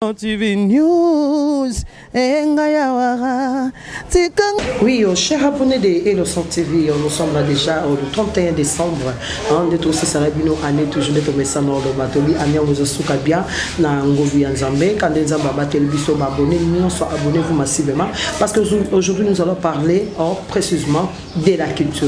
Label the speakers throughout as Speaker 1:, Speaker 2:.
Speaker 1: TV News.
Speaker 2: Oui, chers abonnés de Eloson TV, nous sommes là déjà le 31 décembre. On est aussi Sarabino année toujours de tomber ça dans le bateau. Année vous souka bien na ngobi nzambe quand les nzamba télévision abonnés, nous sommes abonnés-vous massivement parce que aujourd'hui nous allons parler précisément de la culture.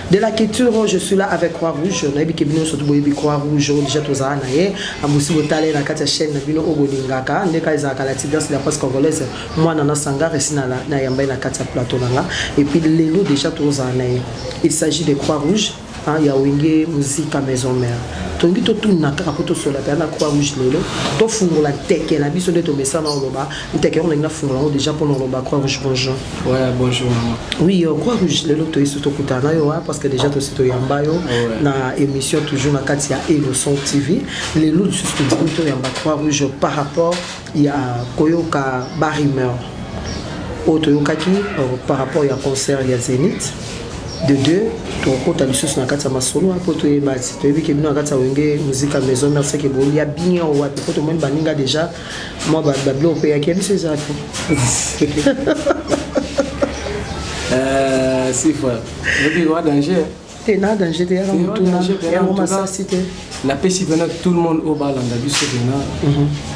Speaker 2: De la culture, je suis là avec Croix-Rouge. On a vu que nous sommes Croix-Rouge déjà tous à Anaye, à Moussi Botale na katia chaîne na bino Oboningaka, ndeka izaka la Tigres de la presse congolaise. Moi nana sanga resina na yamba na katia plateau nanga et puis les lots déjà tous à Anaye. Il s'agit de Croix-Rouge. Il y a une musique à maison mère. Tongi to tuna kapoto sur la perna Croix-Rouge lelo. To fungo la teke la biso de tomber ça dans le bas. Teke on a fungo déjà pour le bas Croix-Rouge bonjour.
Speaker 3: Ouais, bonjour maman.
Speaker 2: Oui, Croix-Rouge lelo to iso to kutana yo parce que déjà to sito yamba yo na émission toujours na katia Eloson TV. Lelo juste to yamba Croix-Rouge par rapport il y a Koyoka Barimer. Auto yokaki par rapport il y a concert il y a Zénith. De deux, tu as des choses dans le solo, tu as des choses dans musique à maison, merci que vous y a bien ou tout le monde baninga déjà. Moi, je vais vous payer quel c'est ça.
Speaker 3: C'est fort. Il y a danger.
Speaker 2: Il y a danger, il y a danger.
Speaker 3: La paix, si tout le monde au bas l'andabiso,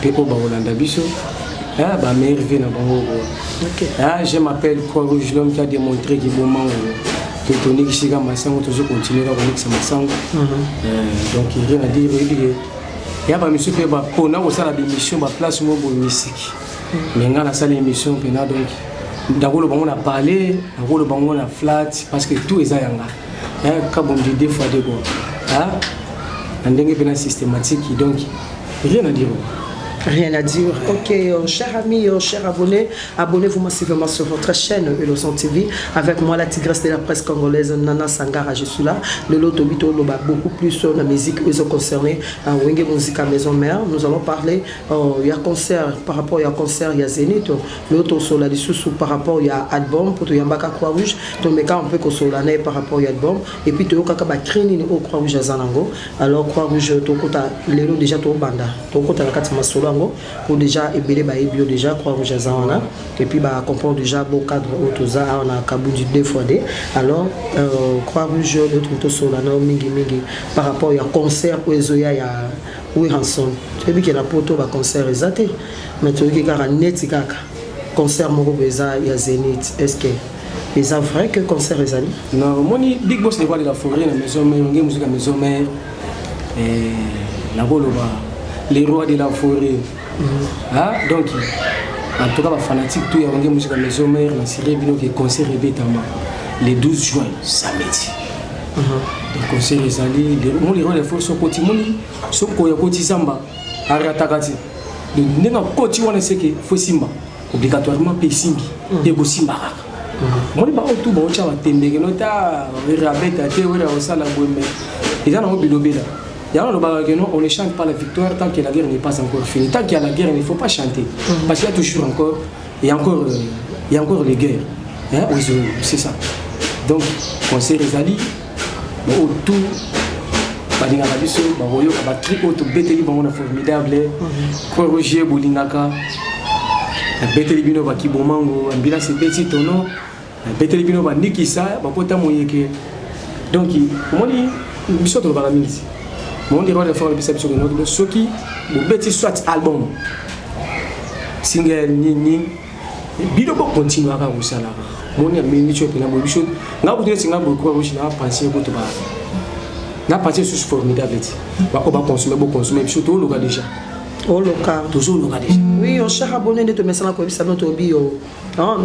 Speaker 3: et au bas l'andabiso. Je m'appelle Croix-Rouge, l'homme qui a démontré qu'il est bon. Que Tony Kishiga Massango toujours continuer à remixer Massango. Donc il y a rien à dire. Il y a pas monsieur Peba pour nous ça la émission ma place moi pour musique. Mais on a la salle émission pena donc d'abord le on a parlé, d'abord le on a flat parce que tout est à yanga. Quand on dit deux fois de bon. On dingue pena systématique donc rien à dire.
Speaker 2: Rien à dire. Ok, chers amis, chers abonnés, abonnez-vous massivement sur votre chaîne Eloson TV. Avec moi, la tigresse de la presse congolaise, Nana Sangara, je suis là. Le lot Tobito Loba, beaucoup plus sur la musique, ils ont concerné Wenge Musique à Maison Mère. Nous allons parler, il y a concert, par rapport il y a concert, il y a Zénith. Le lot sur la dessous par rapport il y a album, pour Yambaka Croix-Rouge, Tomeka un peu consolanais par rapport il y a album. Et puis tu as Kaba Krinin au Croix-Rouge à Zanango. Alors Croix-Rouge, tu as les lots déjà au Banda. Tu as la carte Masolo. Pour déjà ébélé bio déjà Croix-Rouge à et puis comprendre déjà beau cadre autoza on a Kabundi 2x2 alors Croix-Rouge l'autre sur la mingi par rapport il y a concert où Ezoya il y a oui Hanson tu sais qu'il y a poto ba concert exacté mais tu vois qu'il y a net concert moko beza il y a Zénith est-ce que c'est vrai que concert ezali
Speaker 3: non moni big boss les voix de la forêt la maison mère musique à maison mère et la boloba les rois de la forêt. Donc, en tout cas, les fanatiques, tout y a une musique à maison mère, la série Bino qui est concert le 12 juin, samedi. Le concert est allé, les rois de la forêt sont continués, sont côté Samba, à Ratakati. Donc, nous avons continué à ce que faut Simba, obligatoirement payer Simbi, et aussi Simba. Moi, je vais tout bon, je vais t'aimer, je vais on ne chante pas la victoire tant que la guerre n'est pas encore finie. Tant qu'il y a la guerre, il ne faut pas chanter. Parce qu'il y a toujours encore, il y a encore les guerres. Oui, c'est ça. Donc, concert Ezali, autour, Badinga Babiso, Baroyo, Batri, Auto, Beteli, Bamona formidable, Croix-Rouge, Boulingaka, Beteli Bino, Bakibomango, Ambila, c'est petit tono, Beteli Bino, Nikisa, Bapota Moyeke. Donc, comment dire, nous sommes dans la ministre. Mon dirait de faire le perception de notre ceux qui bêtis soit album single ni bido bo continue à vous ça là mon ami tu es là mon bichot n'a pas de single beaucoup rouge n'a pensé beaucoup ba n'a pensé sur formidable ba on va consommer bichot au local déjà
Speaker 2: au local
Speaker 3: toujours local déjà
Speaker 2: oui on cher abonné de te mettre ça comme ça notre bio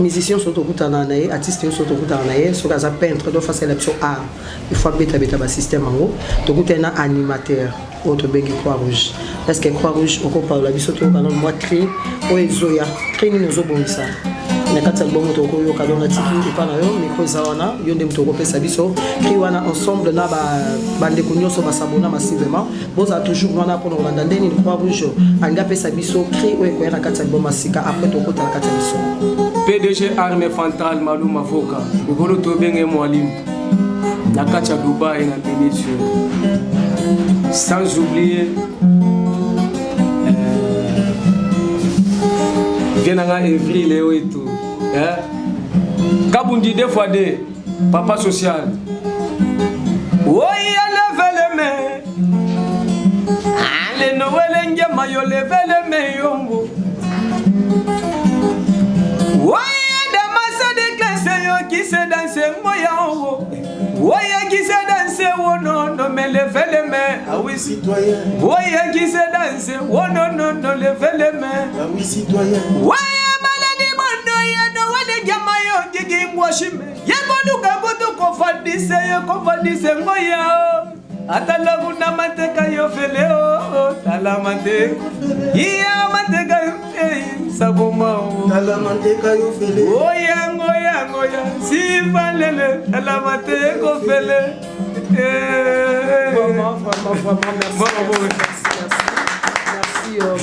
Speaker 2: musiciens sont au kutana nae artistes sont au kutana nae so kaza peintre do face l'option art il faut beta ba système en haut to kutana animateur autre bengi Croix-Rouge parce que Croix-Rouge on parle la biso to kana moi cri o ezoya cri ni zo bongisa na kata album to ko yo kadona tiki pa na yo micro zawana yo ndem to ko pesa biso cri wana ensemble na ba bande kunyoso ba sabona massivement boza toujours wana pour nous rendre ndeni Croix-Rouge anga pesa biso cri o ko na kata album masika après to ko ta kata biso
Speaker 3: PDG Armée Fantral Malou Mavoka Golo Tobenge Mwalim Nakacha Dubaï na Bénédiction sans oublier Kenanga Evry Léo et tout. Kabundi deux fois deux. Papa social. Oui, levez les mains. Allez, Noël, Ngema, levez les mains, Yongo. Oui, des masses de classe qui se dansent, moi, Yongo. Oui, qui se dansent, oh non, non, mais levez les mains.
Speaker 1: Ah oui, citoyen.
Speaker 3: Oui, qui se dansent, oh non, non, non, levez les mains.
Speaker 1: Ah oui, citoyen.
Speaker 3: Oui, maladie, mon oeil, Noël, Ngema, Yongo, Mwashime. Yemonuka, Goto, Kofadise, Moya. Atala kuna mateka yo fele o tala mate iya mateka saboma o
Speaker 1: Tala mateka yo fele
Speaker 3: oya ngoya si valele tala mate ko fele
Speaker 2: Vraiment,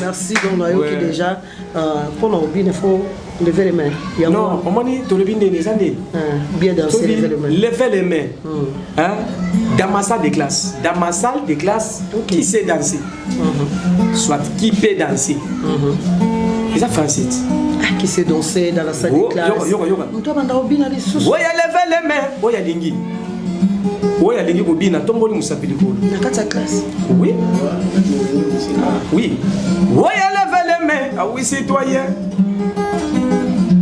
Speaker 2: merci. Donc, on a déjà pour nos il faut lever les mains.
Speaker 3: Non, on m'a dit tu lever les années.
Speaker 2: Bien danser, lever les mains.
Speaker 3: Lever les mains. Dans ma salle de classe, qui sait danser, soit qui peut danser. Et ça fait un site.
Speaker 2: Qui sait danser dans la salle de classe. Toi,
Speaker 3: Oya lever les mains. Oya lingi. Oya lingi bobina tomboli musapili ko.
Speaker 2: Na kata classe.
Speaker 3: Oui. Oui. Oya lever les mains. Ah oui citoyen.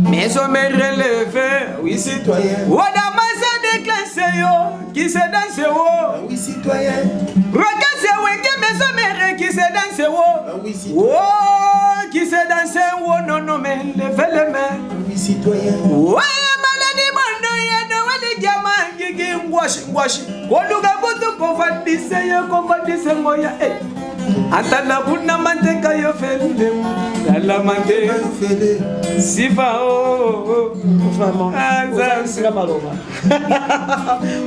Speaker 3: Mais on me relever. Oui citoyen. Oda masa de classe yo qui se danse yo.
Speaker 1: Ah oui, citoyen.
Speaker 3: Regarde wenge mais on me qui se danse yo.
Speaker 1: Ah oui, citoyen.
Speaker 3: Oh qui se danse yo non non mais lever les mains.
Speaker 1: Ah oui, citoyen.
Speaker 3: Ouais maladie mondo ya no wali jama ngigi ngwashi. Koduga butu kofadise ngoya Atala kuna manteka yo fele. Tala manteka
Speaker 1: yo fele.
Speaker 3: Sifa
Speaker 2: vraiment.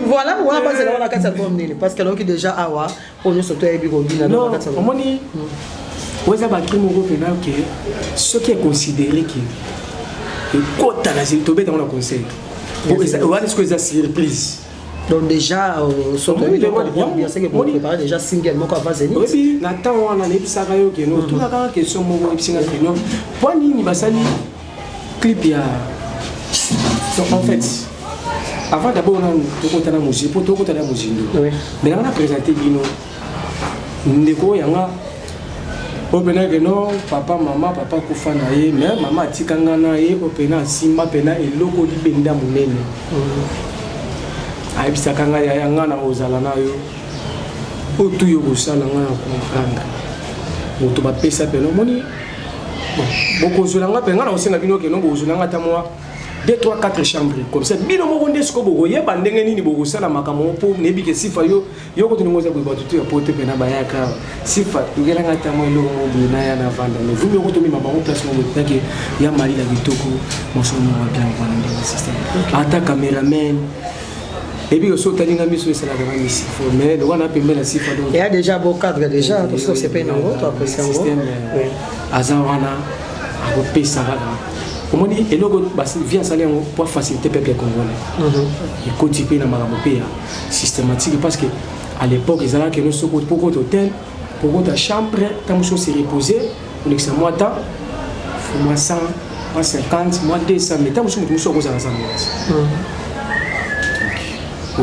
Speaker 2: Voilà, parce que là, déjà, on est surtout avec Bigobina.
Speaker 3: Non, on dit, vous avez que ce qui est considéré que quand tu as tombé dans le conseil, est-ce que c'est surprise?
Speaker 2: Donc déjà, surtout bien c'est que vous préparez déjà single, moi quand vas-y.
Speaker 3: Oui, Nathan, on a les pisarayo qui nous tout la question moi pisina qui nous. Pour ni basali clip ya. En fait, avant d'abord on a tout la musique, pour tout la musique. Mais on a présenté Bino. Ndeko yanga opena que non papa kufa na ye mais maman atikanga na ye opena simba pena eloko libenda munene. Aibisa kanga ya yanga na ozala na yo. Otu yo kosala nga na comprendre. Moto ba pesa pena moni. Bon, boko zulanga penga na osenga bino ke no bo zulanga ta moi 2 3 4 chambres comme ça bino moko nde siko boko yeba ndenge nini boko sala makamo po nebi ke sifa yo ko tuni moza bo batutu ya pote pena bayaka sifa tugelanga ta moi lo mo bina ya na vanda mais vous ko tumi mama ko place mo teke ya mali la bitoko mo so mo wa bien kwa ndenge système ata cameraman et puis aussi talinga miso c'est la grande ici mais le on a payé la sifa donc
Speaker 2: il y a déjà beau cadre déjà parce que c'est pas un gros toi après c'est un gros
Speaker 3: azawana a repé ça là comment dit et logo vient saler pour faciliter peuple congolais et continuer na maramopé systématique parce que à l'époque ils allaient que nous sommes pour hôtel pour ta chambre tant chose se reposer pour que ça moi temps moi 100 moi 50 moi 200 mais tant chose nous sommes aux ensemble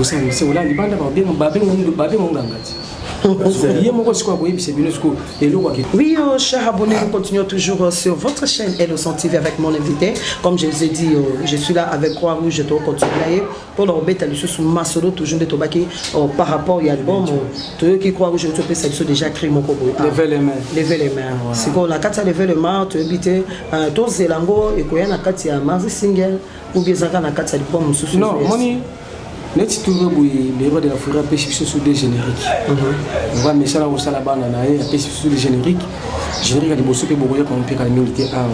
Speaker 3: c'est là les bandes babé mon gangati.
Speaker 2: Oui, chers abonnés, nous continuons toujours sur votre chaîne Eloson TV avec mon invité. Comme je vous ai dit, je suis là avec Croix-Rouge, je te continue pour le remettre à l'issue sur ma solo, toujours de Tobaki par rapport à l'album. Tu qui Croix-Rouge, je te fais ça, déjà créé mon cobo.
Speaker 3: Lever les mains.
Speaker 2: Lever les mains. C'est qu'on a quatre lever les mains, tu habites tous les langues et qu'on a un quatre marzi single ou bien ça a quatre albums sous.
Speaker 3: Non, moni. Net toujours les rois de la forêt pêchent sur des génériques. On va mettre ça au salabana et pêcher sur des génériques. Générique à des bosses que beaucoup comme pique à l'immunité à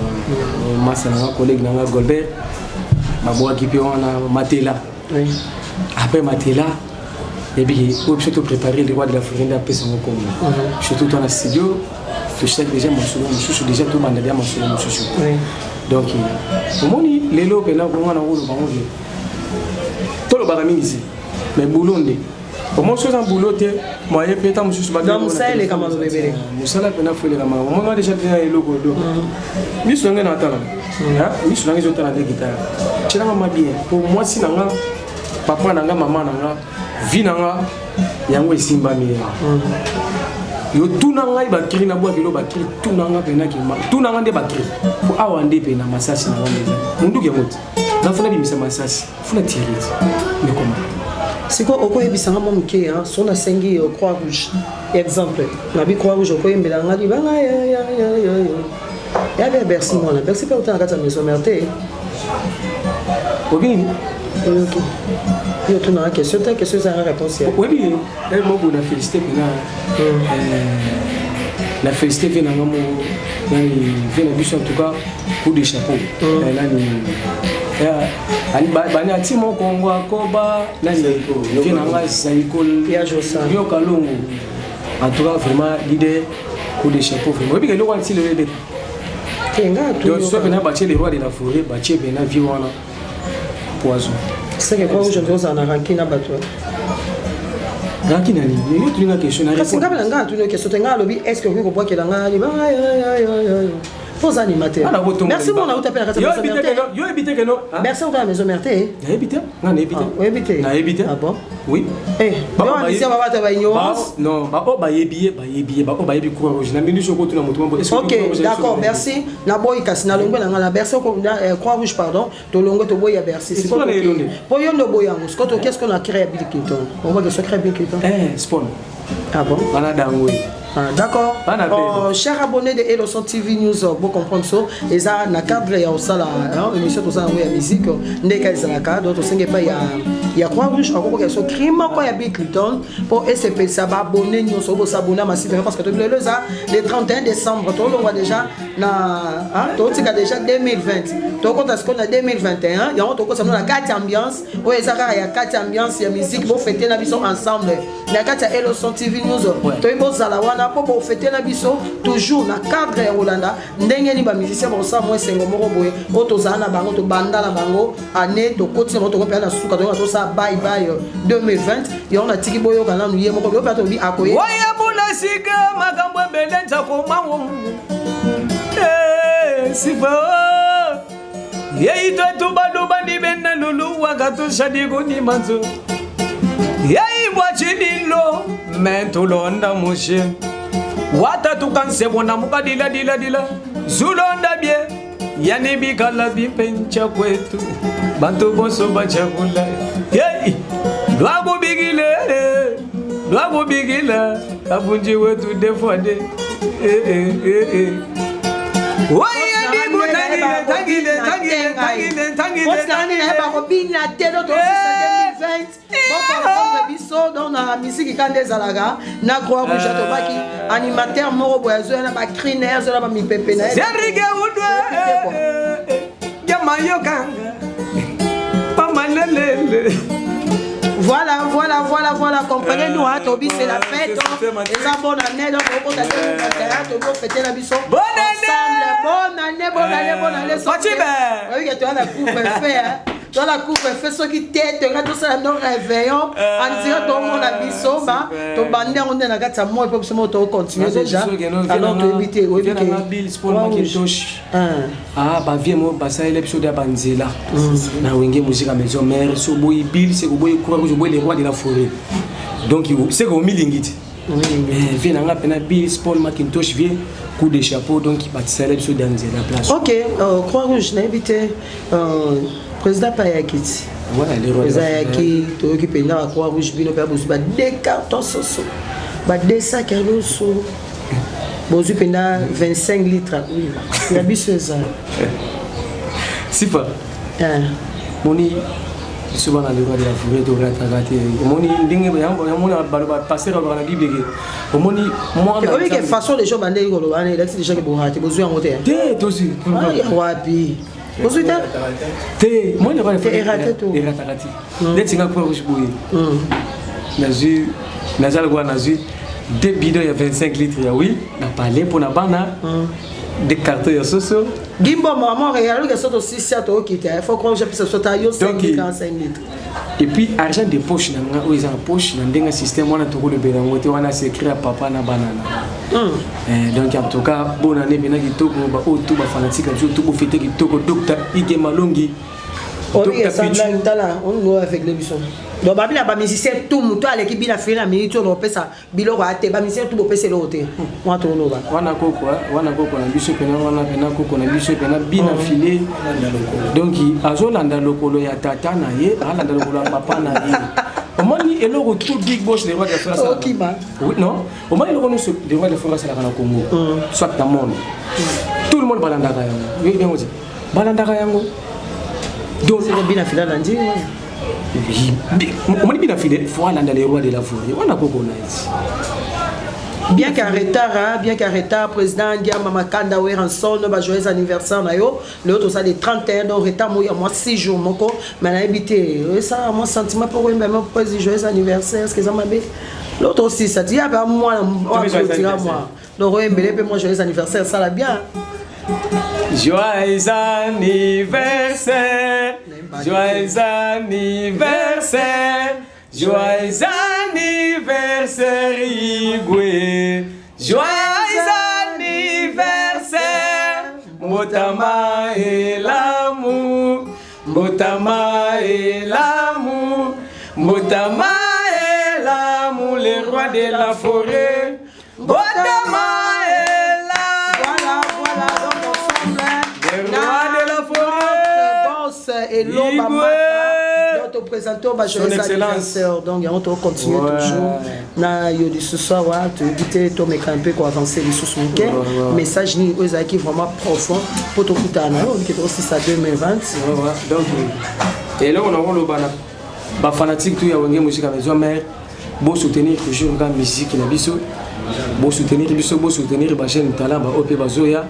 Speaker 3: Massa, collègue Nanga Golbert, ma boîte qui peut en Matela. Après Matela, et puis on peut surtout préparer les rois de la forêt à pêcher en commun. Surtout dans la studio, tu sais déjà mon solo, déjà tout le monde a bien mon solo. Donc, au moins les lots que là, on a un rôle. Tout le barami ici, mais Boulonde, Au moins, chose en boulot, moi, il y a peut-être un monsieur qui
Speaker 2: donc ça il est comme un bébé
Speaker 3: Moussa là pena foi les gamins moi on a déjà bien le logo do mi so ngena tala mi so ngena zotala de guitare tshela ma bien pour moi si nanga papa nanga maman nanga vie nanga yango esimba mi yo tuna ngai ba kiri na bwa kilo ba kiri tuna nanga pena ki ma tuna nanga de ba kiri pour awande pena masasi na wandeza mundu ke moti na funa bimisa masasi funa tiriti mais comment
Speaker 2: c'est quoi oko ebisanga mo mke hein son a sengi croix rouge exemple na bi croix rouge oko embelanga di banga ya bien merci moi la merci pas autant à maison merte
Speaker 3: obini
Speaker 2: ok yo tu na question ta question ça réponse
Speaker 3: oui bien elle m'a beaucoup félicité pena la félicité vient na mo nani vient na biso en tout cas coup de chapeau nani ani bani ati mo kongo akoba nani vient na saiko
Speaker 2: ya josa
Speaker 3: yo kalongo en tout cas vraiment l'idée coup de chapeau vraiment oui bien le wanti le de
Speaker 2: tenga tu
Speaker 3: yo so pena ba les rois de la forêt ba che pena vie wana poison
Speaker 2: c'est que quoi aujourd'hui on a ranki na bato
Speaker 3: ranki nani yo tu une question na
Speaker 2: parce que ngaba nga tu une question tenga lobi est-ce que vous comprenez que nga li ba faux animateur merci mon autre appel
Speaker 3: yo habité que non
Speaker 2: merci on va à maison merte
Speaker 3: na habité na habité
Speaker 2: oui habité
Speaker 3: na habité
Speaker 2: ah bon
Speaker 3: oui
Speaker 2: baba ici baba ta ba ignorance
Speaker 3: non baba ba yebi baba ba yebi courant rouge na minute ko tu na mutu est-ce
Speaker 2: OK d'accord merci na boy kasi na longo na bercy croix rouge pardon to longo to boy ya bercy c'est quoi pour yo no boy yango ce qu'est-ce qu'on a créé Bill Clinton on va que ce créé Bill Clinton
Speaker 3: spawn
Speaker 2: ah bon
Speaker 3: bana dangoy
Speaker 2: d'accord. Chers abonnés de Eloson TV News, vous comprenez ça. Et ça, dans le cadre, il y a aussi l'émission de la musique. Donc, il y a Croix-Rouge, il y a ce crime, il y a Bill Clinton. Pour SCP, ça va abonner, nous sommes abonnés massivement parce que le 31 décembre, on voit déjà, déjà 2020. Donc, on a 2021, il y a 4 ambiances. Il y a 4 ambiances, il y a musique, vous fêtez la mission ensemble. Il y a 4 Eloson TV News. Pour fêter la biso toujours na cadre ya Rolanda ndenge ni ba musicien ba sa mo sengo moko boye otoza na bango to banda na bango année to koti na to ko na suka to sa bye bye 2020 yo na tiki boyo kana nu ye moko yo pa to bi akoye
Speaker 3: oya bula siga makambo belenza ko mango sifa ye ito to bado bandi benna lulu wakato shadigo ni manzo ye bwachidilo mentulonda mushe wata tukanse bona mukadila dila zulonda bie yani bikala bipencha kwetu bantu boso bachakula hey lwago bigile kabunji wetu defode oye bibu tangile
Speaker 2: dans la musique quand des alaga na croix rouge to baki animateur moko boyazo na ba criner zo na ba mi pepe na
Speaker 3: serige udwe jamayo kanga pamalele
Speaker 2: voilà comprenez-nous hein Tobi c'est la fête et ça bonne année donc on va fêter la biso bonne année oui que tu as la coupe fait hein dans la coupe fait ce qui tête tout ça non réveillon en disant tout le monde a biso ba to bande on est na kata moi pour se moto continuer déjà alors to éviter oui que
Speaker 3: Bill Sport Macintosh ba vie mo ba ça l'épisode ya banzela na wenge musique à maison mère so boy Bill c'est boy quoi je boy les rois de la forêt donc c'est comme milingit vient na pena Bill Sport Macintosh vient coup de chapeau donc il va ça l'épisode d'Anzela place
Speaker 2: OK Croix Rouge na invité président Payakiti.
Speaker 3: Voilà, les rois.
Speaker 2: Payakiti, tu occupes na Croix Rouge bino pa bosu ba des cartons soso. Ba des sacs à l'eau. Bosu pena 25 litres. Oui. La biseuse.
Speaker 3: Sifa. Moni souvent dans le roi de la forêt to ratagati. Moni ndenge yambo moni ba passer dans la Bible que moni moi
Speaker 2: na. Oui, que façon les gens bandé ko lo ana, là c'est des gens qui bourrate, bosu en côté.
Speaker 3: Té tosi.
Speaker 2: Wapi. Bonsoir.
Speaker 3: Té, moi je vais
Speaker 2: faire
Speaker 3: ratagati. Dès que Croix Rouge boui. Nazu nazal gwa nazu deux bidons il y a 25 litres oui, na parler pour na bana. Des cartons ya soso.
Speaker 2: Gimbo maman réalo que ça aussi ça to quitter. Il faut qu'on je puisse sauter yo 5 litres.
Speaker 3: Et puis argent de poche nanga o en poche na ndenga système wana toko le belango te wana c'est écrit à papa na banana. Donc en tout cas bonne année bena kitoko ba o tout ba fanatique jo tout bo fêter kitoko docteur Ige Malongi.
Speaker 2: Oui, ça là on nous avec les buissons. Donc ba bina ba musicien tout muto à l'équipe bina fait la minute on pesa biloko ate ba musicien tout bo pesa le hotel. Moi to no ba. Wana
Speaker 3: koko na biso pena wana pena koko na biso pena bina filé. Donc azolanda lokolo ya tata na ye, alanda lokolo ya papa na ye. Au moins il est le tout big boss des rois de France.
Speaker 2: Oui
Speaker 3: non. Au moins il est le des rois de France là au Congo. Soit dans le monde. Tout le monde balanda yango. Oui bien aussi. Balanda yango. Donc
Speaker 2: c'est bien affilé là dit.
Speaker 3: On m'a bien affilé, faut aller dans les rois de la forêt. On a beaucoup nice.
Speaker 2: Bien qu'à retard, président Guillaume Makanda ou Ranson, nos joyeux anniversaire nayo, le autre ça des 31 donc retard moi 6 jours moko, mais n'a habité ça mon sentiment pour même président joyeux anniversaire, ce que ça m'a bé. L'autre aussi ça dit ah ben moi donc moi joyeux anniversaire ça la bien.
Speaker 3: Joyeux anniversaire, joyeux anniversaire, joyeux anniversaire Igwe, joyeux anniversaire, Motama et l'amour, Motama et l'amour, Motama et l'amour, les rois de la forêt, Motama.
Speaker 2: Et l'homme notre présenteur va jouer sa anniversaire donc on va continuer toujours na yo ce soir tu éviter to me camper pour avancer les sous message ni aux qui vraiment profond pour tout kutana qui est aussi ça 2020
Speaker 3: donc et là on a le ba fanatique tout ya wenge musique à maison mère beau soutenir toujours la musique na biso beau soutenir ba jeune talent ba op bazoya.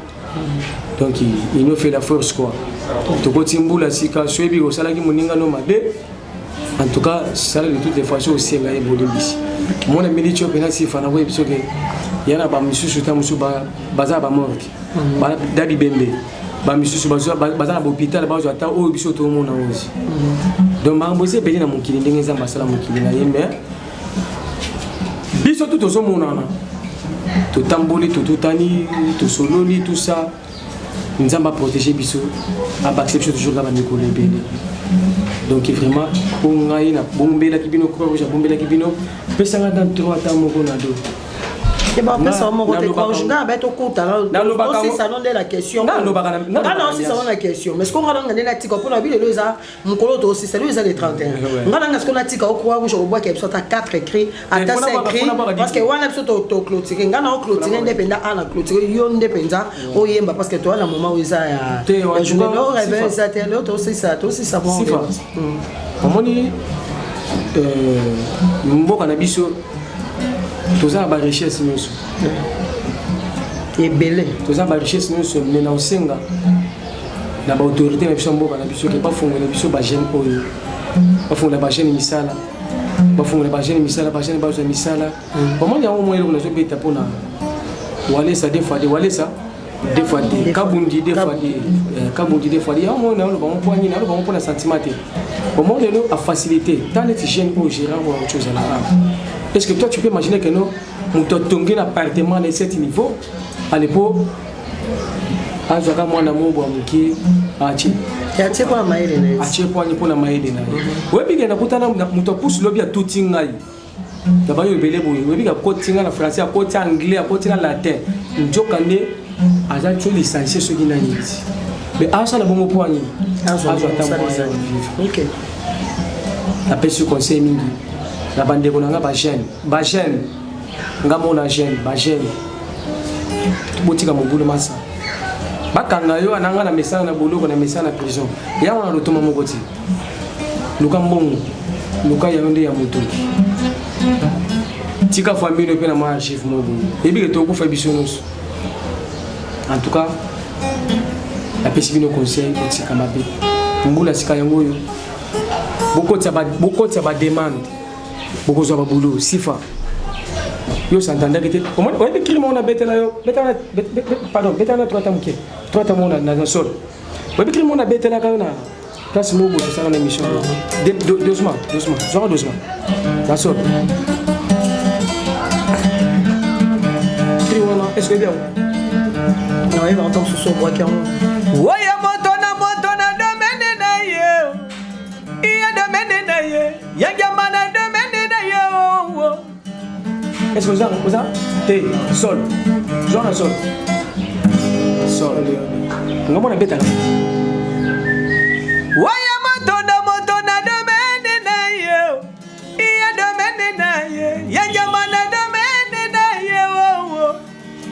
Speaker 3: Donc il nous fait la force quoi. En tout cas, ça de toutes les façons aussi il y a ici. Mon ami dit que si fana ouais parce que il y a pas monsieur sur tamusu baza ba mort. Ba dabi bembe. Ba monsieur sur baza na hôpital ba ata o biso to mon aussi. Donc ma mbose beli na mukili ndenge za masala mukili na yembe. Biso tout au monde tout tamboli tout tani tout sololi tout ça nous avons protégé biso à accepter toujours la manière donc vraiment pour ngaï na bombela kibino croix rouge bombela kibino pesanga dans 3 temps moko na do
Speaker 2: et bah après ça on va te conjuguer ben to compta là aussi ça non de la question non si ça la question mais ce qu'on va dans la tika pour la ville le za mukolo to aussi c'est le za les 31 ngana ce qu'on a tika au croix rouge au bois qui soit à 4 écrits à 5 écrits parce que wana biso to clôturer ngana o clôturer indépendant à la clôturer yo indépendant o yemba parce que toi la moment où ça ya je me réveille ça te l'autre aussi ça bon
Speaker 3: omoni mboka na biso tous a ba richesse nyonso
Speaker 2: et belé
Speaker 3: tous a ba richesse nyonso mais na osenga na ba autorité na biso mboka na biso ke ba fongola biso ba jeune oyo ba fongola ba jeune misala ba fongola ba jeune misala ba jeune ba zo misala ba mo nyango mo yelo na zo beta pona wale ça des fois kabundi des fois ya mo na lo ba mo poigné na lo ba mo pona sentiment te au moment de nous à faciliter dans les jeunes au gérant ou autre chose là. Est-ce que toi tu peux imaginer que nous avons tombé un appartement de 7 niveaux à l'époque azaka mwana mobo amuki achi
Speaker 2: achi kwa maile na
Speaker 3: achi kwa ni pona maile na webi ngena kutana muto pousse lobby a tout ngai d'abord yo belé boy webi ka kotinga na français ko ti anglais ko ti na latin njokande aza tu licencié ce qui na niti mais asa na bongo poani azo
Speaker 2: OK
Speaker 3: la pêche conseil mingi la bande ko nga ba jeune nga mona jeune ba jeune botika mobulu masa bakanga yo ananga na mesana na boloko na mesana na prison ya wana lotoma mokoti luka mbongo luka ya nde ya moto tika famille pe na ma chef mobu ebi ke to ko fa bisonos en tout cas la pêche bino conseil botika mabe mbula sika yango yo beaucoup de ba demande beaucoup de ba boulot sifa yo s'entendait que au moins on écrit mon abete là yo pardon beta na 3 temps mon na sol on écrit mon abete là kana Place Mobo, c'est ça l'émission. Doucement. Genre doucement. La sorte. Est-ce que bien?
Speaker 2: Non, il va entendre ce son bois qui en.
Speaker 4: Oya motona domaine na ye. Iya domaine na ye. Yangamana domaine na ye.
Speaker 3: Est-ce que vous avez T, sol. Genre un sol. Sol. Comment on a bête là?
Speaker 4: Oya motona domaine na ye. Iya domaine na ye. Yangamana domaine na ye.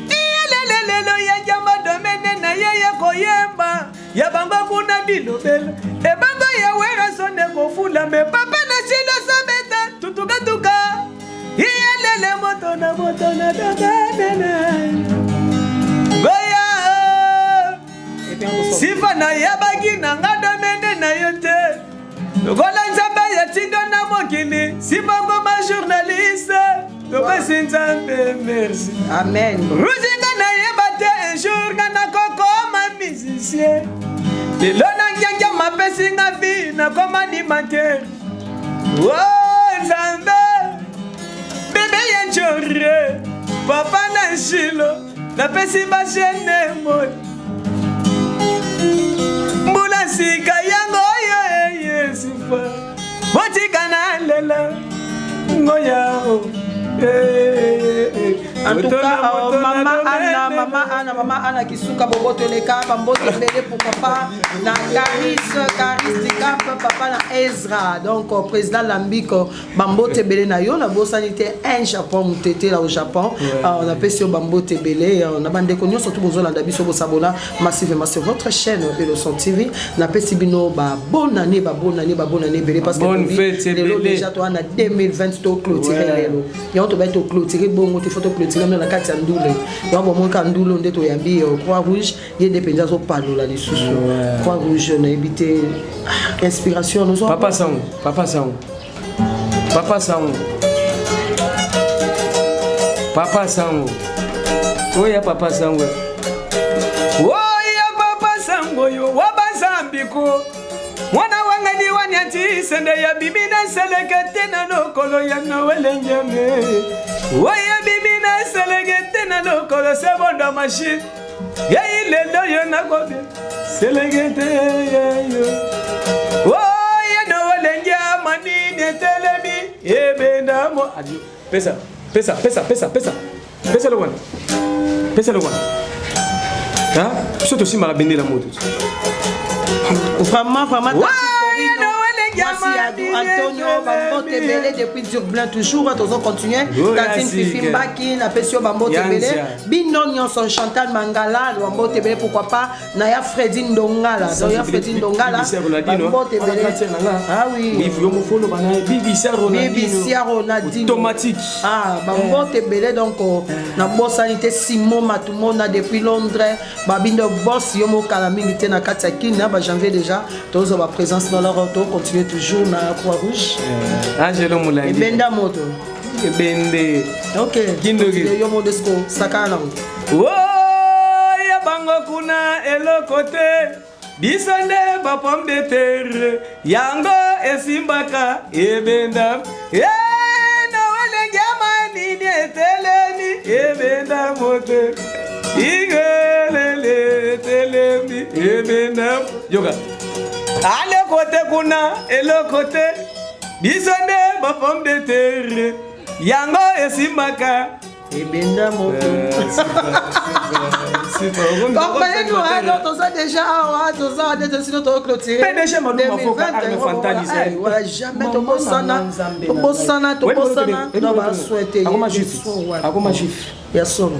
Speaker 4: Iya lelelo yangamana domaine na ye koyemba. Ya bamba kuna bilobela. E bamba ya wera sonne kofula me papa na chilo sabeta tutuka. Iya lele motona domaine. Goya. Sifa na yabagi na nga domaine na yote. Lokola nzamba ya tindo na mokili. Sifa ngoma journaliste. Topesi nzambe merci.
Speaker 2: Amen.
Speaker 4: Ruzinga na yebate un jour na kokoma musicien. Lelo na ngenga mapesi nga vi na koma animateur. Oh nzambe. Bebe yenjore. Papa na shilo. Na pesi ba chaîne moi. Mbula sika yango ye sifa. Botika na lela. Ngoya o.
Speaker 2: En tout cas, Maman Anna qui souka boboto leka, bambote belé pourquoi pas, na Caris de Cap, papa na Ezra, donc président Lambiko, bambote belé na yo, na sanité un Japon, tété là au Japon, on a payé sur bambote belé, on a bandé connu surtout aux Hollandais, sur vos abonnés massivement sur votre chaîne Eloson TV, na payé bino bonne année belé parce que
Speaker 4: bonne fête belé
Speaker 2: déjà toi en 2020 to clôturer l'élo. Tu vas te clôturer bon tu faut te clôturer même la carte ndoule donc bon mon ndoule on to yambi croix rouge il dépend zo palo là les sous croix rouge on a évité inspiration nous
Speaker 3: papa sang oya papa sang
Speaker 4: yo wabazambiko mwana wanga ni wanyati sende ya bibi na selekete na lokolo ya nawelengeme oya bibi na selekete na lokolo se bonda machine ya ile doyo na kobe selekete yo oya nawelengea manini telemi ebenda mo adieu pesa le one hein surtout si mala bende la moto
Speaker 2: vraiment merci à Antonio Bambote Belé depuis Dublin toujours tous on continue Tatine Fifi Mbaki na Pesio Bambote Belé Binonyon son Chantal Mangala Bambote Belé pourquoi pas Naya Freddy Ndongala Bambote Belé ah oui
Speaker 3: il faut me follow bana Bibi
Speaker 2: Ronaldinho
Speaker 3: automatique
Speaker 2: Bambote Belé donc na boss sanité Simon Matumona depuis Londres Babindo boss yomo kalamingité na Katsaki na janvier déjà tous va présence dans leur auto continue toujours na Croix-Rouge.
Speaker 3: Angelo Moulay.
Speaker 2: Benda moto.
Speaker 3: Bende.
Speaker 2: Ok.
Speaker 3: Kindogi.
Speaker 2: Yo modesco sakana.
Speaker 4: Oh ya bango kuna elokote. Bisonde ba pomme de terre. Yango esimbaka ebenda. Na wale ngama ni telemi ebenda moto. Igelele telemi ebenda. Yoga. Ale côté kuna et le côté bisonde ba pomme de terre yango esimbaka
Speaker 2: ebenda moto déjà
Speaker 3: PDG Maluma Foka Arme Fantalise
Speaker 2: voilà jamais to bosana non va souhaiter
Speaker 3: akoma juif
Speaker 2: ya son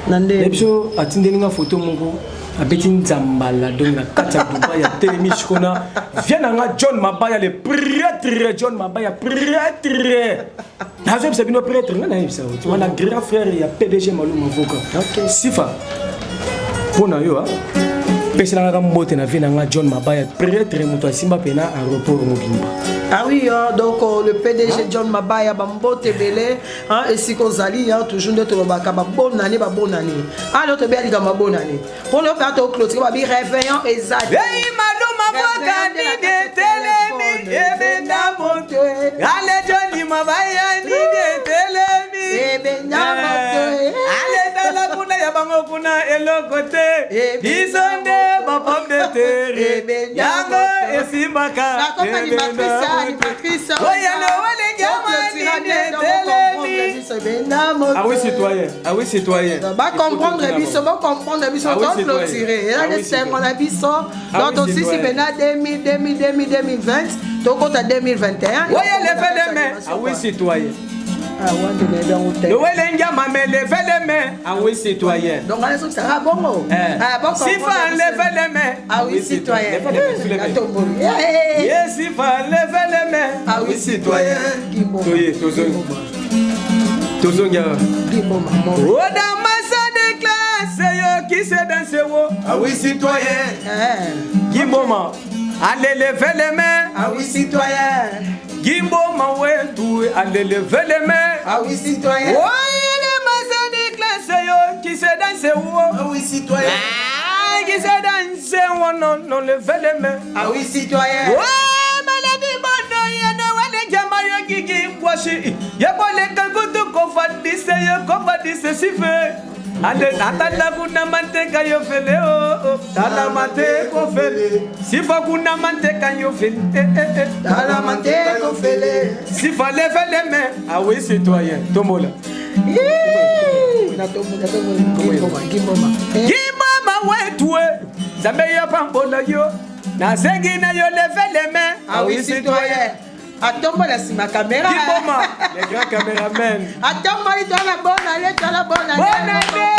Speaker 2: nande
Speaker 3: lebso atindelinga photo mongo abeti nzambala donc na kati ya Dubai ya telemish kona viens John Mabaya le prêtre John Mabaya prêtre nazo sabino prêtre na yebisa tu wana grand frère ya PDG Maluma Foka sifa pona yo pesa na mbote na viens John Mabaya prêtre muto asimba pena aéroport mobimba.
Speaker 2: Ah oui, donc le PDG John Mabaya Bambote Belé et si Kozali toujours de Tolobaka bonne année. Ah l'autre bien dit bonne année. Pour le plateau clôture va bien réveillant exact.
Speaker 4: Hey Maluma Avokani de telemi ebenda moto. Ale Johnny mabaya ni de telemi
Speaker 2: ebenda moto.
Speaker 4: Ale dala kuna ya bango kuna elokote. Isonde bapom de terre. Yango esimbaka.
Speaker 2: Ebenda moto.
Speaker 4: Oya no wale ngama ni de telemi. Ah oui citoyen. Ah oui citoyen.
Speaker 2: Va comprendre biso, va comprendre biso, on va clôturer. Et là les 5 on a biso. Donc aussi si maintenant 2020, donc on a 2021.
Speaker 4: Oya le fait de main. Ah oui citoyen.
Speaker 2: Ah ouais, de mes dents au tête.
Speaker 4: Le wale ngama me le fait de main. Ah oui citoyen.
Speaker 2: Donc on a ça sera bon. Ah bon.
Speaker 4: Si fa le fait de main.
Speaker 2: Ah oui citoyen.
Speaker 4: Yes si fa le fait de main.
Speaker 2: Ah oui citoyen.
Speaker 4: Tozonga.
Speaker 2: maman.
Speaker 4: Oda massa de classe yo qui se danse wo.
Speaker 1: Ah oui, citoyen.
Speaker 4: Gimboma. Allez lever les mains.
Speaker 1: Ah oui, citoyen.
Speaker 4: Gimboma wetu. Allez lever les mains.
Speaker 1: Ah oui, citoyen.
Speaker 4: Oda massa de classe yo qui se danse wo.
Speaker 1: Ah oui, citoyen.
Speaker 4: Ah, qui se danse wo non lever les mains.
Speaker 1: Ah oui, citoyen.
Speaker 4: Ale atala kuna manteka yo fele oh tala mate ko fele sifa kuna manteka yo fele
Speaker 1: Tala mate ko fele
Speaker 4: sifa le fele me ah oui citoyen tomola Gimboma wetwe zambe yo pambola yo na sengi na yo le fele me
Speaker 2: Ah oui citoyen. Attends moi la si ma caméra.
Speaker 4: Gimboma les grands caméramens.
Speaker 2: Attends moi toi la bonne allez toi la bonne allez.
Speaker 4: Bonne année.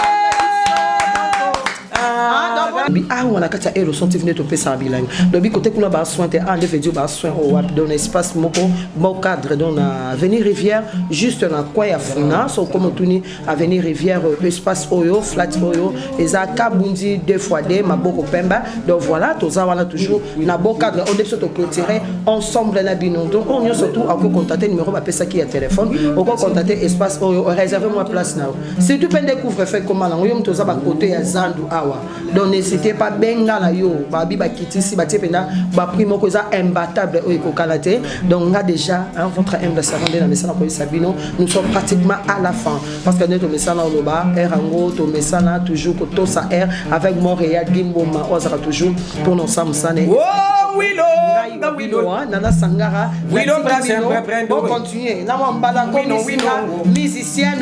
Speaker 2: Ah on a kata ero sont venus to pesa bilang lobi côté kuna ba soin te en fait ba soin au wap dans espace moko bon cadre dans avenue Rivière juste na quoi ya funa so comme tuni avenue Rivière espace oyo flat oyo eza kabundi 2x2 maboko pemba donc voilà toza wana toujours na bon cadre on devait se clôturer ensemble na bino donc on y surtout à contacter numéro ba pesa qui a téléphone on peut contacter espace oyo réserver moi place na si tu peux découvrir fait comment là on toza ba côté ya Zandu awa donc n'hésitez pas benga la yo babi ba kitisi ba tiepena ba primo koza imbattable o ekokalate donc on a déjà votre humble servant de la messana ko Sabino nous sommes pratiquement à la fin parce que notre messana oloba erango to messana toujours ko to sa air avec Montréal Gimboma ozara toujours pour nos samsane
Speaker 4: Oh Willow
Speaker 2: Nana Sangara
Speaker 4: Willow
Speaker 2: on continue na mbala comme musicienne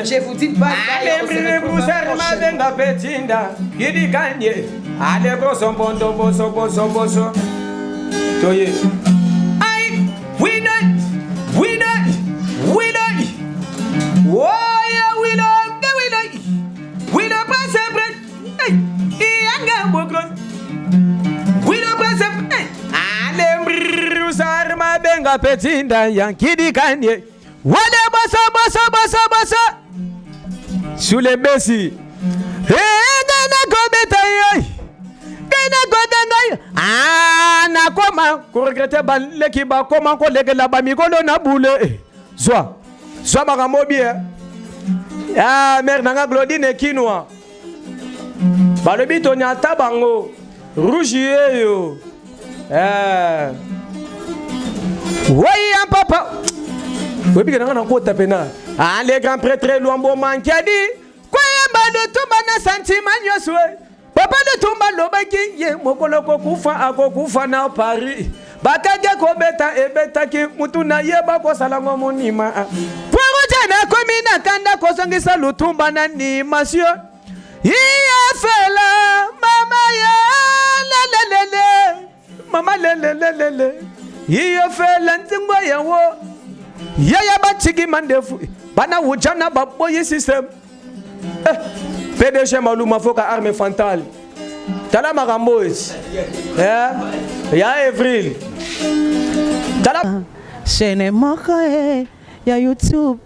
Speaker 2: je vous dis bye bye
Speaker 4: Gidi kanye, ale boso bondo boso boso boso. Toye. Ay, we don't. Oh yeah, we don't pass a break. Hey, yanga bokron. We don't pass a break. Ale brusar ma benga petinda yang gidi kanye. Wale boso. Sous les bessi. Na koma ko regrette ba lekiba koma ko legela ba mikolo na boule zwa ba mobie ah mère nanga Claudine Kinwa ba le bito nya tabango rouge yo ouais papa oui bien nanga ko tapena ah les grands prêtres Luambo Mankiadi ko yamba de tumba na sentiment nyoswe papa de tumba lobaki ye mokolo ko kufa akokufa na Paris bakage ko beta ebeta ki mutuna yeba ko salango monima pour jana komina kanda ko songisa lutumba na ni monsieur iya fela mama ya mama lele iya fela ntingwa yawo yaya batigi mandefu bana wujana baboyi system PDG Maluma Foka arme fatale. Tala Marambois. Ya Avril. Tala.
Speaker 5: Chez Nemoka ya YouTube.